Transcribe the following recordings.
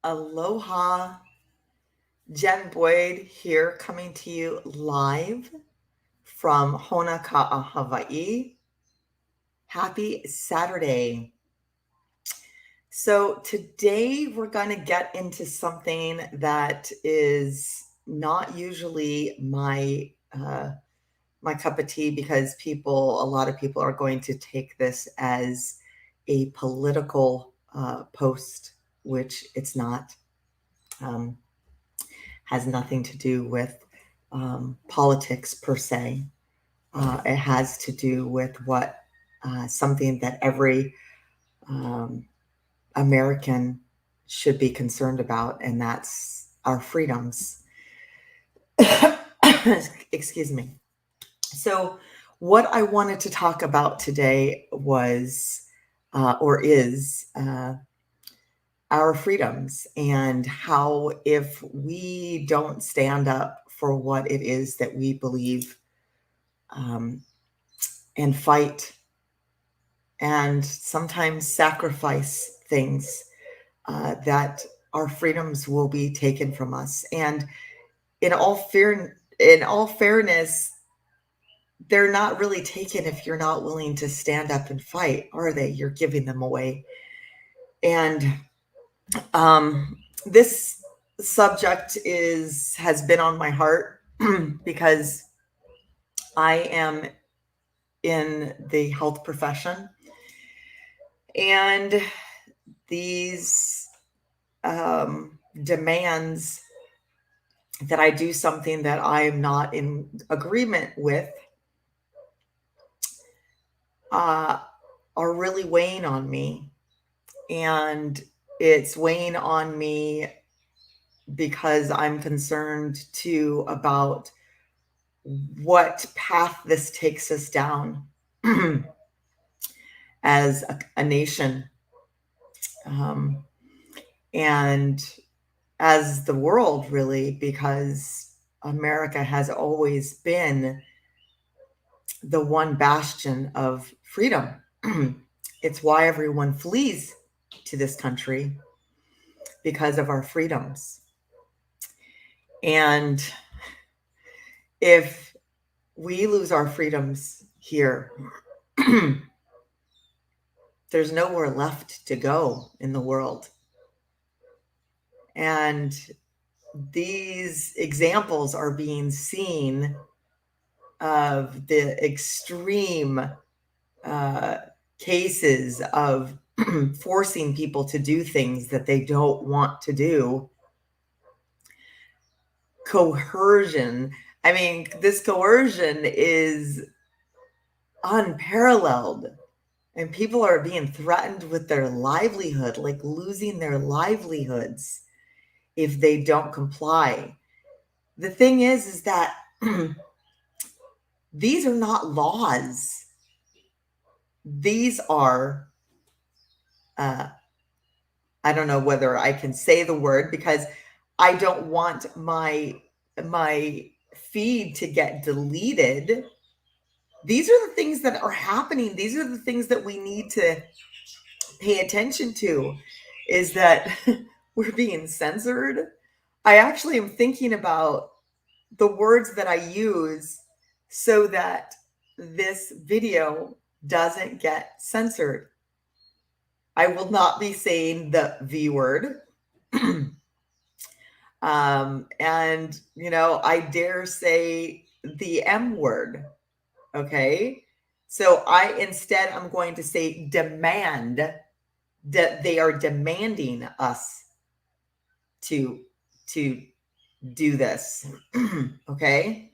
Aloha, Jen Boyd here, coming to you live from Honoka'a, Hawaii. Happy Saturday. So today we're going to get into something that is not usually my cup of tea, because a lot of people are going to take this as a political post, which it's not. Has nothing to do with politics per se. It has to do with something that every American should be concerned about, and that's our freedoms. Excuse me. So, what I wanted to talk about today was, or is, our freedoms, and how if we don't stand up for what it is that we believe, and fight and sometimes sacrifice things, that our freedoms will be taken from us. And in all fairness, they're not really taken if you're not willing to stand up and fight, are they? You're giving them away. And this subject has been on my heart because I am in the health profession, and these demands that I do something that I am not in agreement with are really weighing on me. And it's weighing on me because I'm concerned too about what path this takes us down as a nation, and as the world, really, because America has always been the one bastion of freedom. It's why everyone flees to this country, because of our freedoms. And if we lose our freedoms here, there's nowhere left to go in the world. And these examples are being seen of the extreme cases of forcing people to do things that they don't want to do. Coercion. I mean, this coercion is unparalleled, and people are being threatened with their livelihood, like losing their livelihoods if they don't comply. The thing is that these are not laws. These are, I don't know whether I can say the word, because I don't want my feed to get deleted. These are the things that are happening. These are the things that we need to pay attention to, is that we're being censored. I actually am thinking about the words that I use so that this video doesn't get censored. I will not be saying the V word. And, I dare say the M word. Okay. So I'm going to say demand, that they are demanding us to do this. Okay.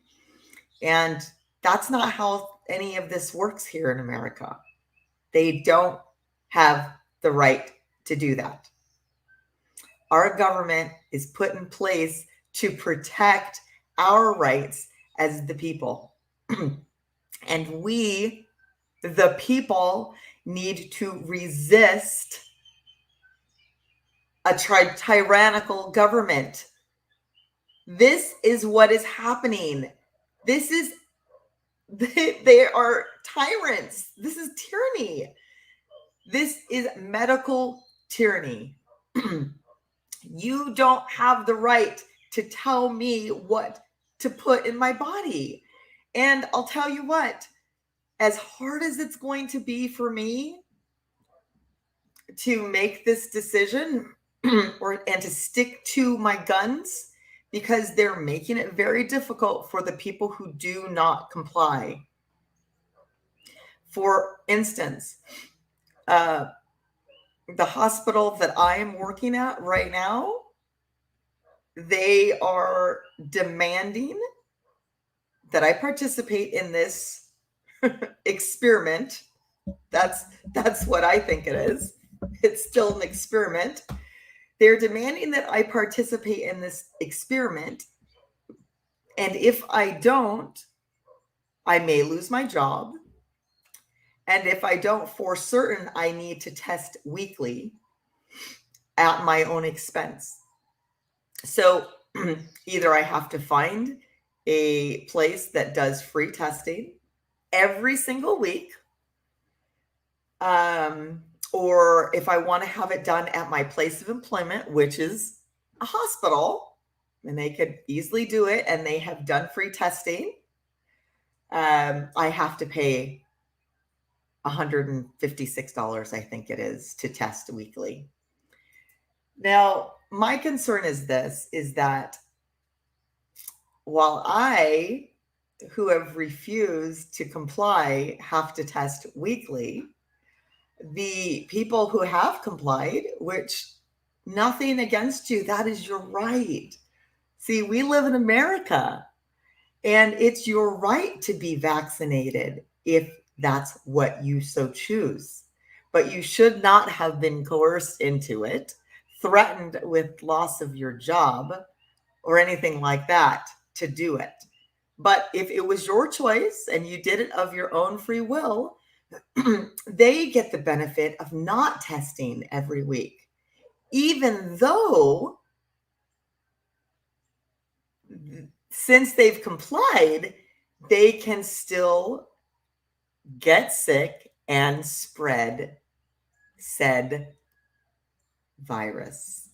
And that's not how any of this works here in America. They don't have the right to do that. Our government is put in place to protect our rights as the people. And we, the people, need to resist a tyrannical government. This is what is happening. They are tyrants. This is tyranny. This is medical tyranny. You don't have the right to tell me what to put in my body. And I'll tell you what, as hard as it's going to be for me to make this decision and to stick to my guns, because they're making it very difficult for the people who do not comply. For instance, the hospital that I am working at right now, they are demanding that I participate in this experiment. That's what I think it is. It's still an experiment. They're demanding that I participate in this experiment. And if I don't, I may lose my job. And if I don't, for certain, I need to test weekly at my own expense. So either I have to find a place that does free testing every single week, or if I want to have it done at my place of employment, which is a hospital, and they could easily do it, and they have done free testing, I have to pay $156, I think it is, to test weekly. Now, my concern is this, is that while I, who have refused to comply, have to test weekly, the people who have complied, which nothing against you, that is your right. See, we live in America, and it's your right to be vaccinated if that's what you so choose. But you should not have been coerced into it, threatened with loss of your job, or anything like that to do it. But if it was your choice and you did it of your own free will, they get the benefit of not testing every week, even though since they've complied, they can still get sick and spread said virus,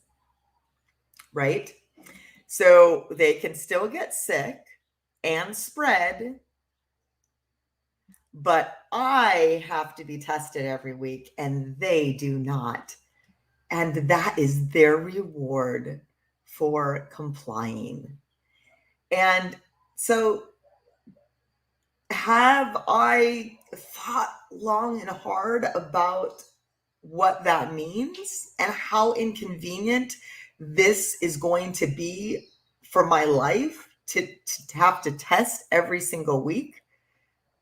right? So they can still get sick and spread, but I have to be tested every week and they do not. And that is their reward for complying. And so have I thought long and hard about what that means and how inconvenient this is going to be for my life to have to test every single week,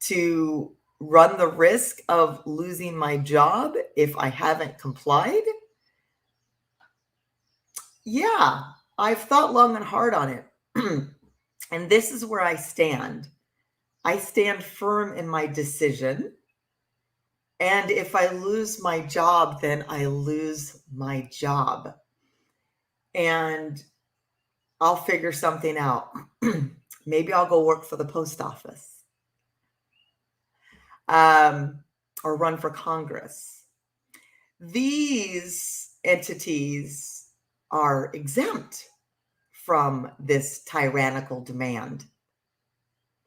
to run the risk of losing my job if I haven't complied? Yeah, I've thought long and hard on it. And this is where I stand. I stand firm in my decision. And if I lose my job, then I lose my job. And I'll figure something out. Maybe I'll go work for the post office, or run for Congress. These entities are exempt from this tyrannical demand,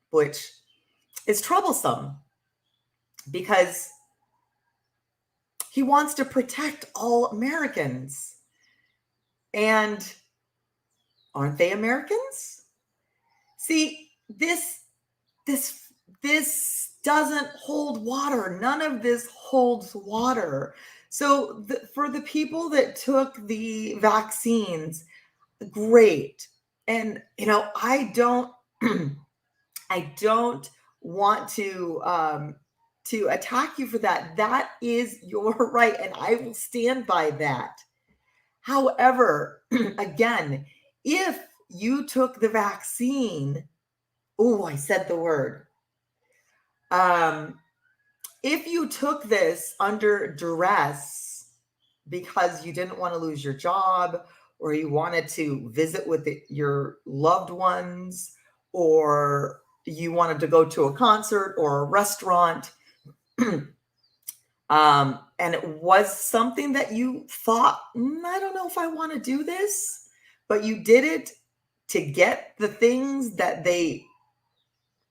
which is troublesome because he wants to protect all Americans. And aren't they Americans? See, this doesn't hold water. None of this holds water. So for the people that took the vaccines, great. And I don't I don't want to attack you for that. That is your right, and I will stand by that. However, again, if you took the vaccine, I said the word. If you took this under duress because you didn't want to lose your job, or you wanted to visit with your loved ones, or you wanted to go to a concert or a restaurant, And it was something that you thought, I don't know if I want to do this, but you did it to get the things that they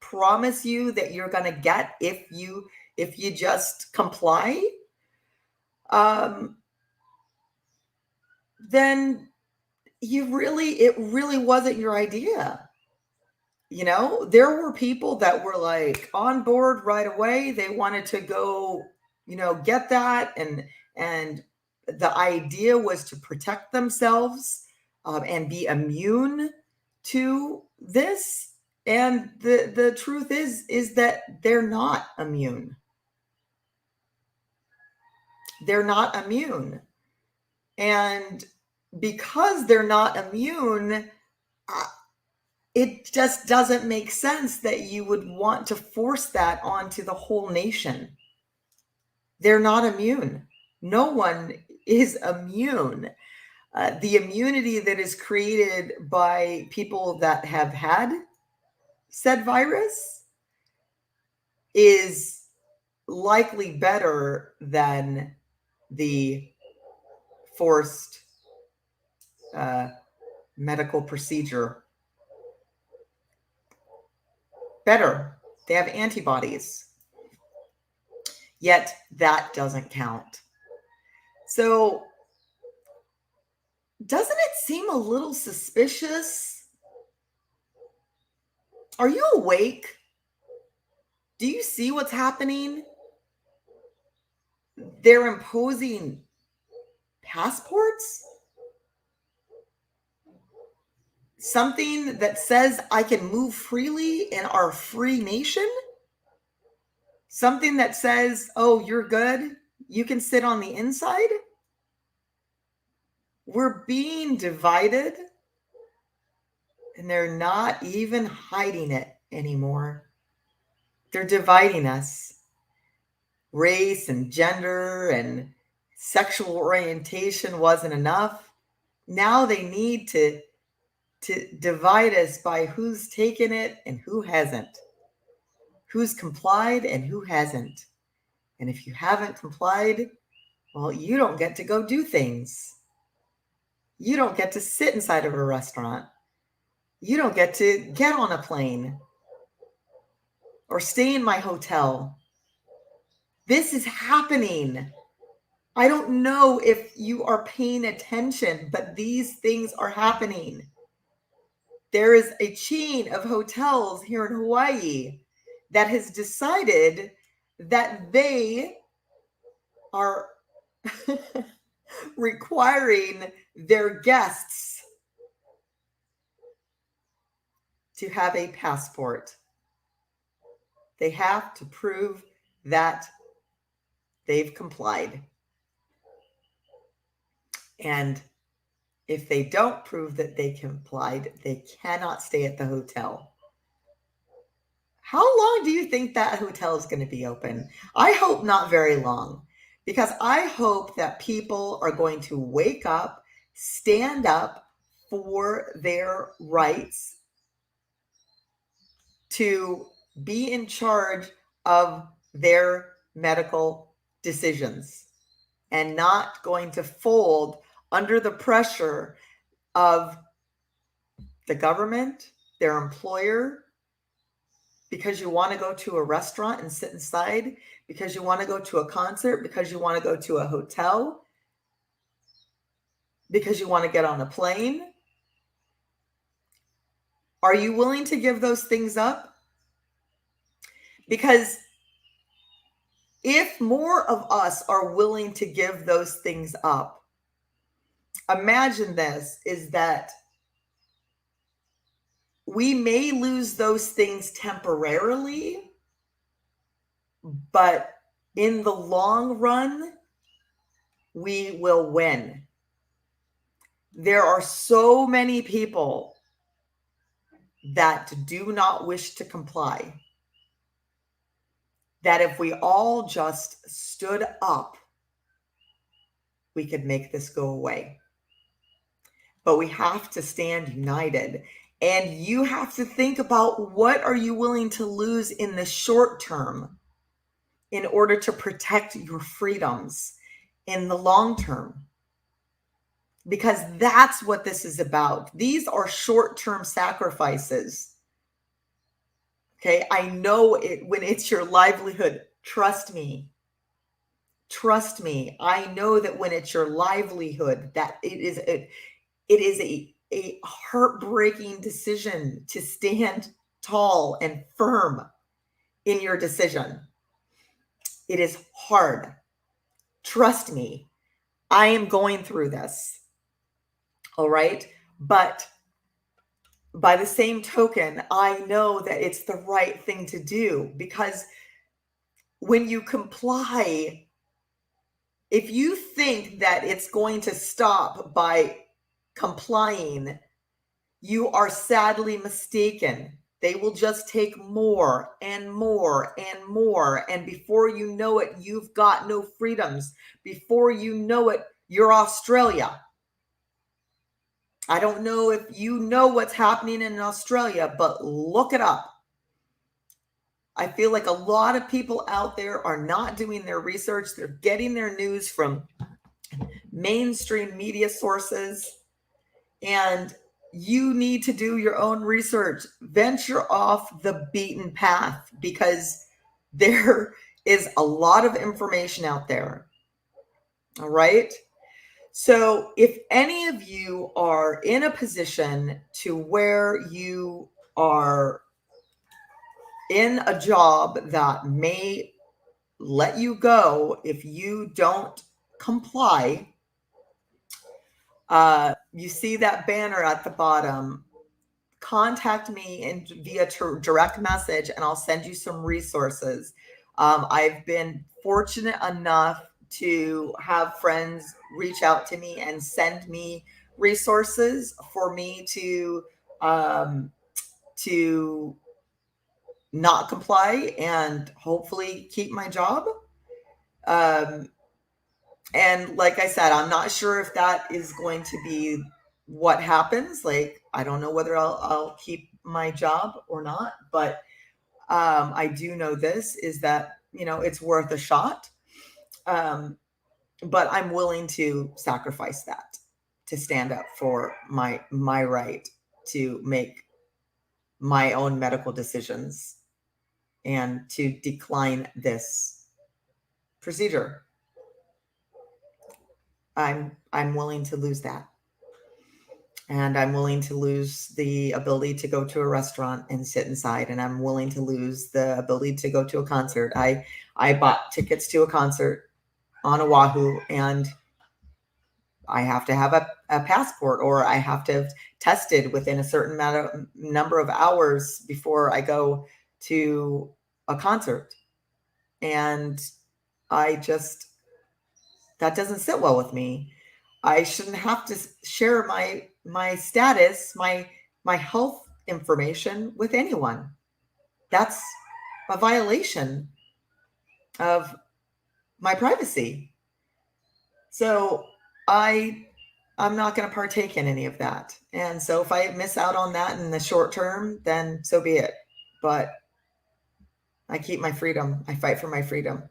promise you that you're going to get if you just comply, um, then it really wasn't your idea. There were people that were like on board right away. They wanted to go, get that. And the idea was to protect themselves, and be immune to this. And the truth is that they're not immune. They're not immune. And because they're not immune, it just doesn't make sense that you would want to force that onto the whole nation. They're not immune. No one is immune. The immunity that is created by people that have had said virus is likely better than the forced medical procedure. Better. They have antibodies. Yet that doesn't count. So, doesn't it seem a little suspicious? Are you awake? Do you see what's happening? They're imposing passports? Something that says I can move freely in our free nation? Something that says, oh, you're good. You can sit on the inside. We're being divided, and they're not even hiding it anymore. They're dividing us. Race and gender and sexual orientation wasn't enough. Now they need to divide us by who's taken it and who hasn't, who's complied and who hasn't. And if you haven't complied, well, you don't get to go do things. You don't get to sit inside of a restaurant. You don't get to get on a plane or stay in my hotel. This is happening. I don't know if you are paying attention, but these things are happening. There is a chain of hotels here in Hawaii that has decided that they are requiring their guests to have a passport. They have to prove that they've complied. And if they don't prove that they complied, they cannot stay at the hotel. How long do you think that hotel is going to be open? I hope not very long, because I hope that people are going to wake up, stand up for their rights to be in charge of their medical decisions and not going to fold under the pressure of the government, their employer, because you want to go to a restaurant and sit inside, because you want to go to a concert, because you want to go to a hotel, because you want to get on a plane. Are you willing to give those things up? Because if more of us are willing to give those things up, imagine this, is that we may lose those things temporarily, but in the long run, we will win. There are so many people that do not wish to comply, that if we all just stood up, we could make this go away. But we have to stand united. And you have to think about, what are you willing to lose in the short term in order to protect your freedoms in the long term. Because that's what this is about. These are short-term sacrifices. Okay, I know it when it's your livelihood. Trust me. Trust me. I know that when it's your livelihood, that it is a heartbreaking decision to stand tall and firm in your decision. It is hard. Trust me. I am going through this. All right. But by the same token, I know that it's the right thing to do, because when you comply, if you think that it's going to stop by complying, you are sadly mistaken. They will just take more and more and more. And before you know it, you've got no freedoms. Before you know it, you're Australia. I don't know if you know what's happening in Australia, but look it up. I feel like a lot of people out there are not doing their research. They're getting their news from mainstream media sources, and you need to do your own research. Venture off the beaten path, because there is a lot of information out there. All right. So if any of you are in a position to where you are in a job that may let you go if you don't comply, you see that banner at the bottom. Contact me via direct message, and I'll send you some resources. I've been fortunate enough to have friends reach out to me and send me resources for me to not comply and hopefully keep my job. And like I said, I'm not sure if that is going to be what happens. Like, I don't know whether I'll keep my job or not, but I do know this is that, it's worth a shot. But I'm willing to sacrifice that to stand up for my right to make my own medical decisions and to decline this procedure. I'm willing to lose that. And I'm willing to lose the ability to go to a restaurant and sit inside. And I'm willing to lose the ability to go to a concert. I bought tickets to a concert on Oahu, and I have to have a passport, or I have to have tested within a certain number of hours before I go to a concert. And that doesn't sit well with me. I shouldn't have to share my status, my health information with anyone. That's a violation of my privacy. So I'm not going to partake in any of that. And so if I miss out on that in the short term, then so be it. But I keep my freedom. I fight for my freedom.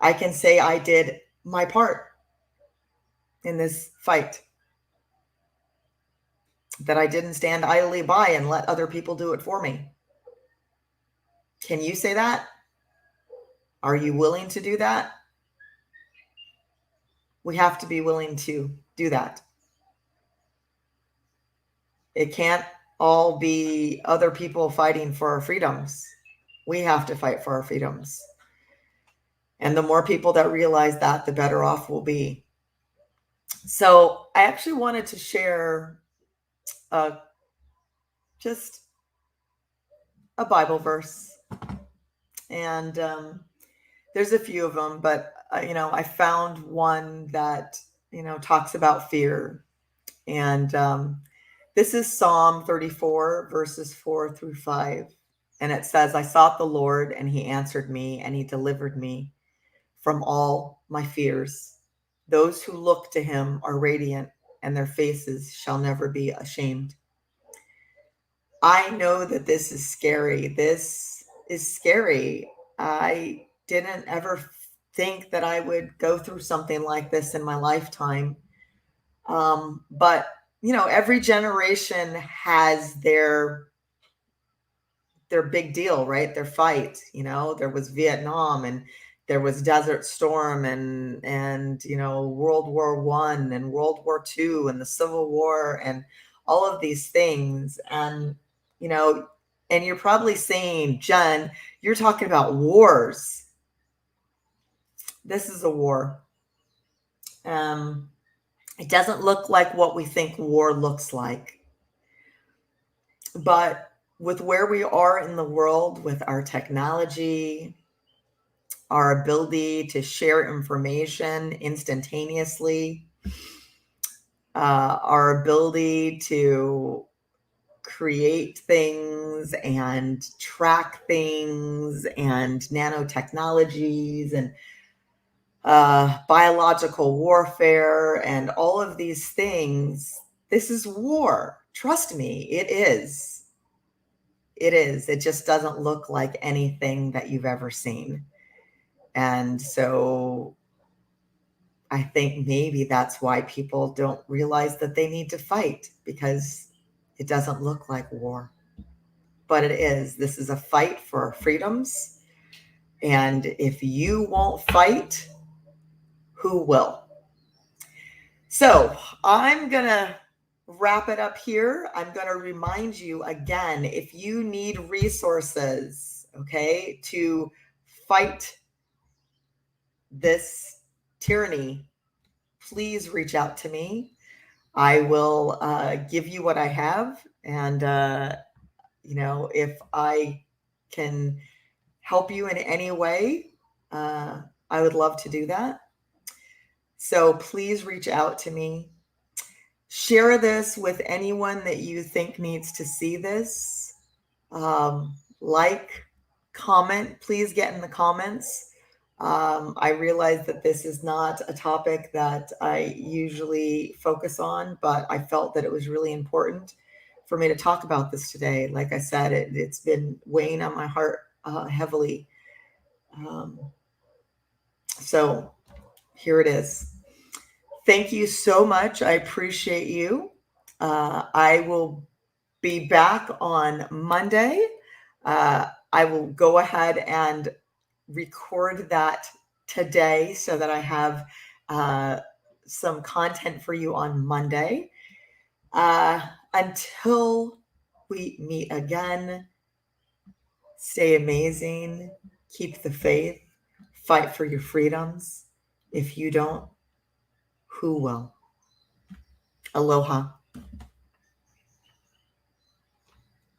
I can say I did my part in this fight, that I didn't stand idly by and let other people do it for me. Can you say that? Are you willing to do that? We have to be willing to do that. It can't all be other people fighting for our freedoms. We have to fight for our freedoms. And the more people that realize that, the better off we'll be. So I actually wanted to share just a Bible verse. And there's a few of them, but I found one that talks about fear. And this is Psalm 34 verses 4-5, and it says, I sought the Lord, and he answered me, and he delivered me from all my fears. Those who look to him are radiant, and their faces shall never be ashamed. I know that this is scary. This is scary. I didn't ever think that I would go through something like this in my lifetime. But every generation has their big deal, right? Their fight. There was Vietnam, and there was Desert Storm, and World War One and World War Two and the Civil War and all of these things. And you know, and you're probably saying, Jen, you're talking about wars. This is a war. It doesn't look like what we think war looks like. But with where we are in the world, with our technology, our ability to share information instantaneously, our ability to create things and track things and nanotechnologies and biological warfare and all of these things, this is war. Trust me, it is. It is. It just doesn't look like anything that you've ever seen. And so I think maybe that's why people don't realize that they need to fight, because it doesn't look like war. But it is. This is a fight for our freedoms. And if you won't fight, who will? So I'm going to wrap it up here. I'm going to remind you again, if you need resources, okay, to fight this tyranny, please reach out to me. I will give you what I have. And, if I can help you in any way, I would love to do that. So please reach out to me. Share this with anyone that you think needs to see this. Like, comment, please get in the comments. I realize that this is not a topic that I usually focus on, but I felt that it was really important for me to talk about this today. Like I said, it's been weighing on my heart heavily. So here it is. Thank you so much. I appreciate you. I will be back on Monday. I will go ahead and record that today so that I have some content for you on Monday. Until we meet again, stay amazing, keep the faith, fight for your freedoms. If you don't, who will? Aloha.